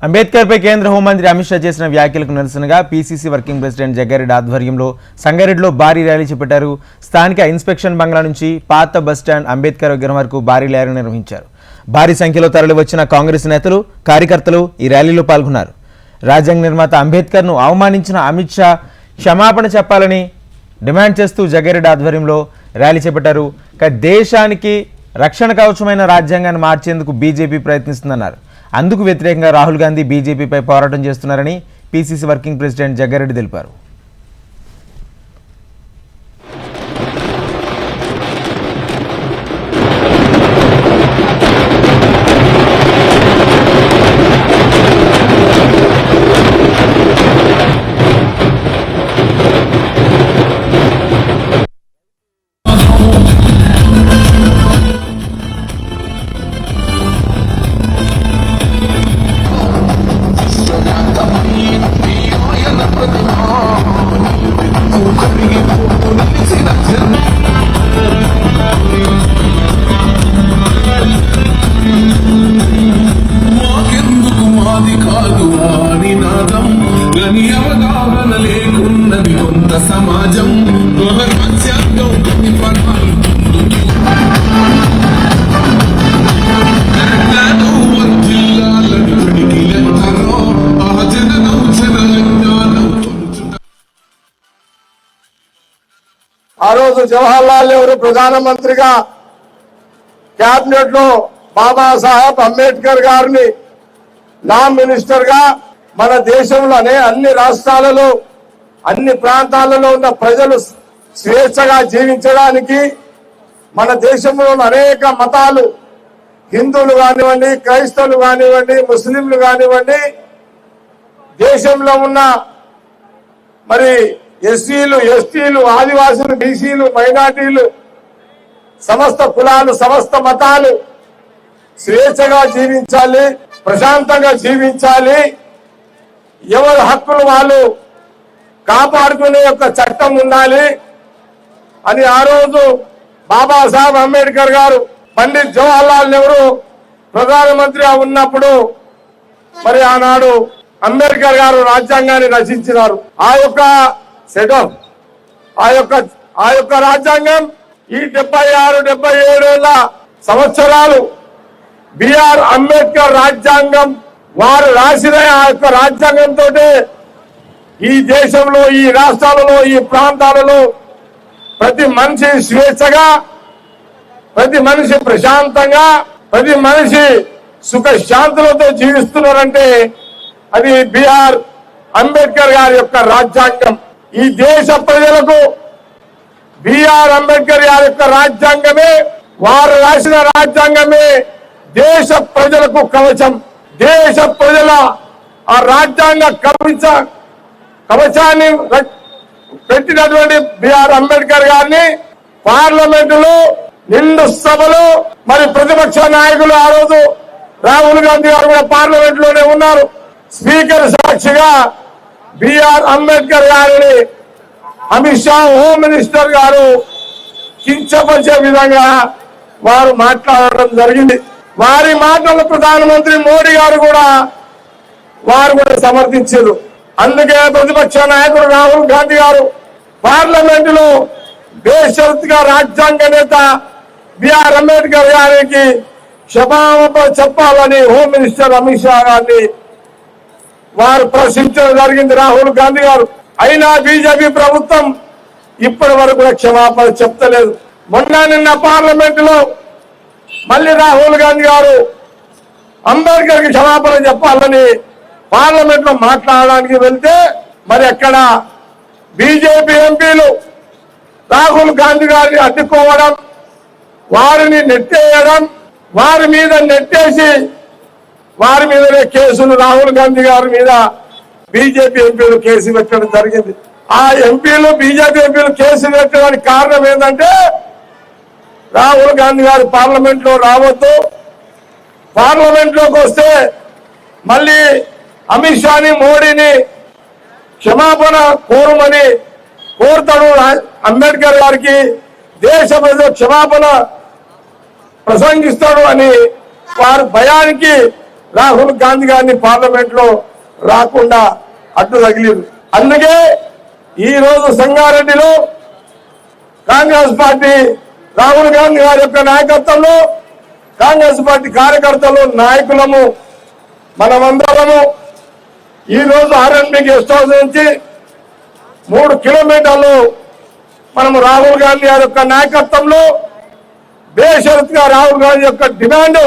అంబేద్కర్ పై కేంద్ర హోంమంత్రి అమిత్ షా చేసిన వ్యాఖ్యలకు నిరసనగా పీసీసీ వర్కింగ్ ప్రెసిడెంట్ జగ్గారెడ్డి ఆధ్వర్యంలో సంగారెడ్డిలో భారీ ర్యాలీ చేపట్టారు. స్థానిక ఇన్స్పెక్షన్ బంగ్లా నుంచి పాత బస్టాండ్ అంబేద్కర్ విగ్రహం వరకు భారీ ర్యాలీ నిర్వహించారు. భారీ సంఖ్యలో తరలివచ్చిన కాంగ్రెస్ నేతలు, కార్యకర్తలు ఈ ర్యాలీలో పాల్గొన్నారు. రాజ్యాంగ నిర్మాత అంబేద్కర్ను అవమానించిన అమిత్ షా క్షమాపణ చెప్పాలని డిమాండ్ చేస్తూ జగ్గారెడ్డి ఆధ్వర్యంలో ర్యాలీ చేపట్టారు. దేశానికి రక్షణ కవచమైన రాజ్యాంగాన్ని మార్చేందుకు బీజేపీ ప్రయత్నిస్తుందన్నారు. అందుకు వ్యతిరేకంగా రాహుల్ గాంధీ బీజేపీపై పోరాటం చేస్తున్నారని పీసీసీ వర్కింగ్ ప్రెసిడెంట్ జగ్గారెడ్డి తెలిపారు. సమాజం ఆ రోజు జవహర్లాల్ నెహ్రూ ప్రధానమంత్రిగా కేబినెట్ లో బాబాసాహెబ్ అంబేద్కర్ గారిని లా మినిస్టర్ గా మన దేశంలోనే అన్ని రాష్ట్రాలలో అన్ని ప్రాంతాలలో ఉన్న ప్రజలు స్వేచ్ఛగా జీవించడానికి మన దేశంలో అనేక మతాలు, హిందువులు కానివ్వండి, క్రైస్తవులు కానివ్వండి, ముస్లింలు కానివ్వండి, దేశంలో ఉన్న మరి ఎస్సీలు, ఎస్టీలు, ఆదివాసులు, బీసీలు, మైనార్టీలు, సమస్త కులాలు, సమస్త మతాలు స్వేచ్ఛగా జీవించాలి, ప్రశాంతంగా జీవించాలి, ఎవరి హక్కులు వాళ్ళు కాపాడుకునే యొక్క చట్టం ఉండాలి అని ఆ రోజు బాబాసాహెబ్ అంబేద్కర్ గారు పండిత్ జవహర్లాల్ నెహ్రూ ప్రధానమంత్రిగా ఉన్నప్పుడు మరి ఆనాడు అంబేద్కర్ గారు రాజ్యాంగాన్ని రచించినారు. ఆ యొక్క సెటప్ ఆ యొక్క రాజ్యాంగం ఈ 76-77 సంవత్సరాలు బిఆర్ అంబేద్కర్ రాజ్యాంగం వారు రాసిన ఆ యొక్క రాజ్యాంగంతో ఈ దేశంలో, ఈ రాష్ట్రాలలో, ఈ ప్రాంతాలలో ప్రతి మనిషి స్వేచ్ఛగా, ప్రతి మనిషి ప్రశాంతంగా, ప్రతి మనిషి సుఖశాంతులతో జీవిస్తున్నారంటే అది బిఆర్ అంబేద్కర్ గారి యొక్క రాజ్యాంగం. ఈ దేశ ప్రజలకు బిఆర్ అంబేద్కర్ గారి యొక్క రాజ్యాంగమే, వారు రాసిన రాజ్యాంగమే దేశ ప్రజలకు కవచం. దేశ ప్రజల ఆ రాజ్యాంగ కవచాన్ని పెట్టినటువంటి బిఆర్ అంబేద్కర్ గారిని పార్లమెంటులో నిండు సభలో మరి ప్రతిపక్ష నాయకులు ఆ రోజు రాహుల్ గాంధీ గారు కూడా పార్లమెంట్ లోనే ఉన్నారు. స్పీకర్ సాక్షిగా బిఆర్ అంబేద్కర్ గారిని అమిత్ షా హోమ్ మినిస్టర్ గారు కించపరిచే విధంగా వారు మాట్లాడడం జరిగింది. వారి మాటలు ప్రధానమంత్రి మోడీ గారు కూడా సమర్థించారు. అందుకే ప్రతిపక్ష నాయకుడు రాహుల్ గాంధీ గారు పార్లమెంటులో బేషరతుగా రాజ్యాంగ నేత బిఆర్ అంబేద్కర్ గారికి క్షమాపణ చెప్పాలని హోమ్ మినిస్టర్ అమిత్ షా గారిని వారు ప్రశ్నించడం జరిగింది రాహుల్ గాంధీ గారు. అయినా బీజేపీ ప్రభుత్వం ఇప్పటి వరకు కూడా క్షమాపణ చెప్తలేదు. నిన్న పార్లమెంటులో మళ్ళీ రాహుల్ గాంధీ గారు అంబేద్కర్ కి క్షమాపణ చెప్పాలని పార్లమెంట్ లో మాట్లాడడానికి వెళ్తే మరి అక్కడ బీజేపీ ఎంపీలు రాహుల్ గాంధీ గారిని అడ్డుకోవడం, వారిని నెట్టేయడం, వారి మీద నెట్టేసి వారి మీదనే కేసులు రాహుల్ గాంధీ గారి మీద బీజేపీ ఎంపీలు కేసు పెట్టడం జరిగింది. ఆ ఎంపీలు, బీజేపీ ఎంపీలు కేసు పెట్టడానికి కారణం ఏంటంటే రాహుల్ గాంధీ గారు పార్లమెంట్ లో రావద్దు, పార్లమెంట్ లోకి వస్తే మళ్ళీ అమిత్ షాని, మోడీని క్షమాపణ కోరమని కోరుతాడు అంబేద్కర్ గారికి, దేశ ప్రజలు క్షమాపణ ప్రసంగిస్తాడు అని వారి భయానికి రాహుల్ గాంధీ గారిని పార్లమెంట్ లో రాకుండా అడ్డు తగిలిరు. అందుకే ఈ రోజు సంగారెడ్డిలో కాంగ్రెస్ పార్టీ రాహుల్ గాంధీ గారి యొక్క నాయకత్వంలో కాంగ్రెస్ పార్టీ కార్యకర్తలు నాయకులము మనమందరము ఈ రోజు ఆర్ఎన్బి గెస్ట్ హౌస్ నుంచి 3 కిలోమీటర్లు మనము రాహుల్ గాంధీ గారి యొక్క నాయకత్వంలో బేషరతుగా రాహుల్ గాంధీ యొక్క డిమాండ్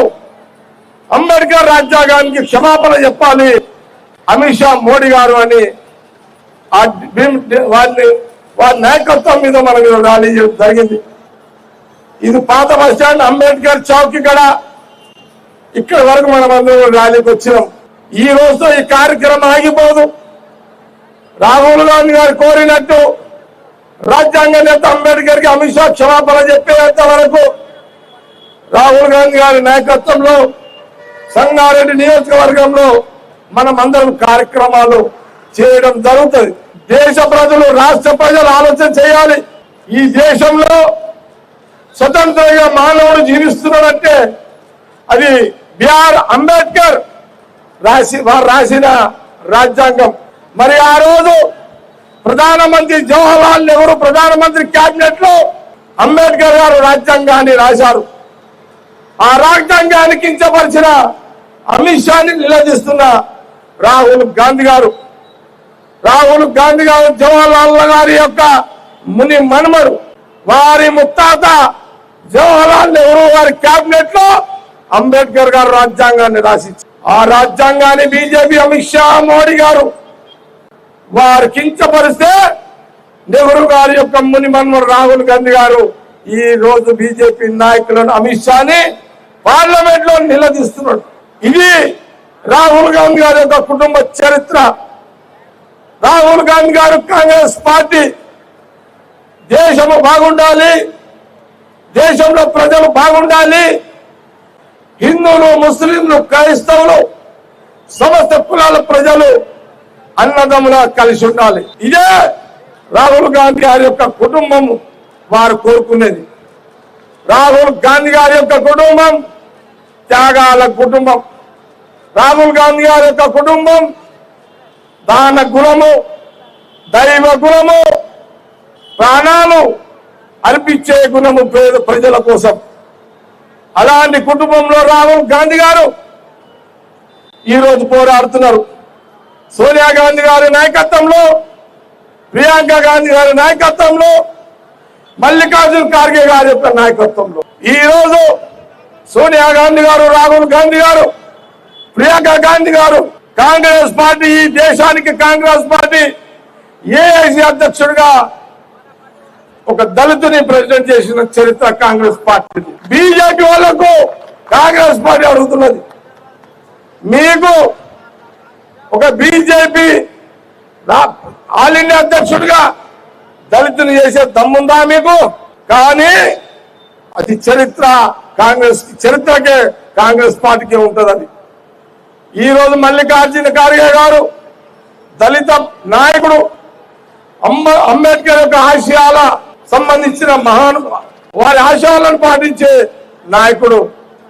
అంబేద్కర్ రాజ్యాంగానికి క్షమాపణ చెప్పాలి అమిత్ షా మోడీ గారు అని వారి నాయకత్వం మీద మన మీద ర్యాలీ జరిగింది. ఇది పాత బస్ స్టాండ్ అంబేద్కర్ చౌక్ ఇక్కడ వరకు మనం అందరం ర్యాలీకి వచ్చినాం. ఈ రోజుతో ఈ కార్యక్రమం ఆగిపోదు. రాహుల్ గాంధీ గారు కోరినట్టు రాజ్యాంగ నేత అంబేద్కర్ కి అమిత్ షా క్షమాపణ చెప్పేంత వరకు రాహుల్ గాంధీ గారి నాయకత్వంలో సంగారెడ్డి నియోజకవర్గంలో మనం అందరం కార్యక్రమాలు చేయడం జరుగుతుంది. దేశ ప్రజలు రాష్ట్ర ప్రజలు ఆలోచన చేయాలి. ఈ దేశంలో స్వతంత్రంగా మానవుడు జీవిస్తున్నాడంటే అది బిఆర్ అంబేద్కర్ వారు రాసిన రాజ్యాంగం. మరి ఆ రోజు ప్రధానమంత్రి జవహర్లాల్ నెహ్రూ ప్రధానమంత్రి కేబినెట్ లో అంబేద్కర్ గారు రాజ్యాంగాన్ని రాశారు. ఆ రాజ్యాంగాన్ని కించపరిచిన అమిత్ షాని నిలదీస్తున్న రాహుల్ గాంధీ గారు జవహర్లాల్ గారి యొక్క ముని మనుమడు, వారి ముత్తాత జవహర్లాల్ నెహ్రూ గారి కేబినెట్ లో అంబేద్కర్ గారు రాజ్యాంగాన్ని రాసించారు. ఆ రాజ్యాంగాన్ని బీజేపీ అమిత్ షా మోడీ గారు వారు కించపరిస్తే నెహ్రూ గారి యొక్క ముని మనుమడు రాహుల్ గాంధీ గారు ఈ రోజు బీజేపీ నాయకులను అమిత్ షాని పార్లమెంట్ లో నిలదీస్తున్నాడు. ఇది రాహుల్ గాంధీ గారి యొక్క కుటుంబ చరిత్ర. రాహుల్ గాంధీ గారు కాంగ్రెస్ పార్టీ దేశము బాగుండాలి, దేశంలో ప్రజలు బాగుండాలి, హిందువులు ముస్లింలు క్రైస్తవులు సమస్త కులాల ప్రజలు అన్నదమ్ములా కలిసి ఉండాలి. ఇదే రాహుల్ గాంధీ గారి యొక్క కుటుంబం వారు కోరుకునేది. రాహుల్ గాంధీ గారి యొక్క కుటుంబం త్యాగాల కుటుంబం. రాహుల్ గాంధీ గారి యొక్క కుటుంబం దాన గుణము, దైవ గుణము, ప్రాణాలు అర్పించే గుణము పేద ప్రజల కోసం. అలాంటి కుటుంబంలో రాహుల్ గాంధీ గారు ఈరోజు పోరాడుతున్నారు. సోనియా గాంధీ గారి నాయకత్వంలో, ప్రియాంక గాంధీ గారి నాయకత్వంలో, మల్లికార్జున్ ఖార్గే గారి యొక్క నాయకత్వంలో ఈ రోజు సోనియా గాంధీ గారు, రాహుల్ గాంధీ గారు, ప్రియాంక గాంధీ గారు కాంగ్రెస్ పార్టీ, ఈ దేశానికి కాంగ్రెస్ పార్టీ ఏఐసి అధ్యక్షుడిగా ఒక దళితుని ప్రెసిడెంట్ చేసిన చరిత్ర కాంగ్రెస్ పార్టీ. బీజేపీ వాళ్లకు కాంగ్రెస్ పార్టీ అడుగుతున్నది, మీకు ఒక బీజేపీ ఆల్ ఇండియా అధ్యక్షుడిగా దళితుని చేసే దమ్ముందా మీకు? కానీ అది చరిత్ర కాంగ్రెస్ చరిత్రకే కాంగ్రెస్ పార్టీకి ఉంటుంది. అది ఈ రోజు మల్లికార్జున ఖార్గే గారు దళిత నాయకుడు, అంబేద్కర్ యొక్క ఆశయాల సంబంధించిన వారి ఆశయాలను పాటించే నాయకుడు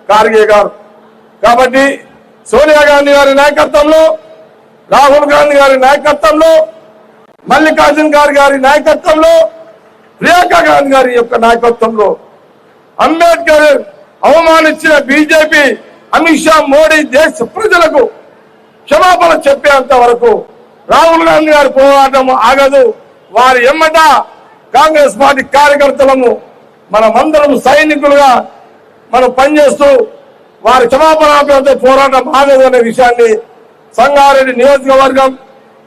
ఖార్గే గారు. కాబట్టి సోనియా గాంధీ గారి నాయకత్వంలో, రాహుల్ గాంధీ గారి నాయకత్వంలో, మల్లికార్జున ఖార్గే గారి నాయకత్వంలో, ప్రియాంక గాంధీ గారి యొక్క నాయకత్వంలో అంబేద్కర్ అవమానించిన బీజేపీ అమిత్ షా మోడీ దేశ ప్రజలకు క్షమాపణ చెప్పేంత వరకు రాహుల్ గాంధీ గారి పోరాటం ఆగదు. వారి ఎమ్మట కాంగ్రెస్ పార్టీ కార్యకర్తలను మనమందరం సైనికులుగా మనం పనిచేస్తూ వారి క్షమాపణ పోరాటం ఆగదు అనే విషయాన్ని సంగారెడ్డి నియోజకవర్గం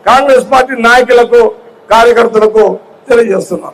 కాంగ్రెస్ పార్టీ నాయకులకు, కార్యకర్తలకు తెలియజేస్తున్నాం.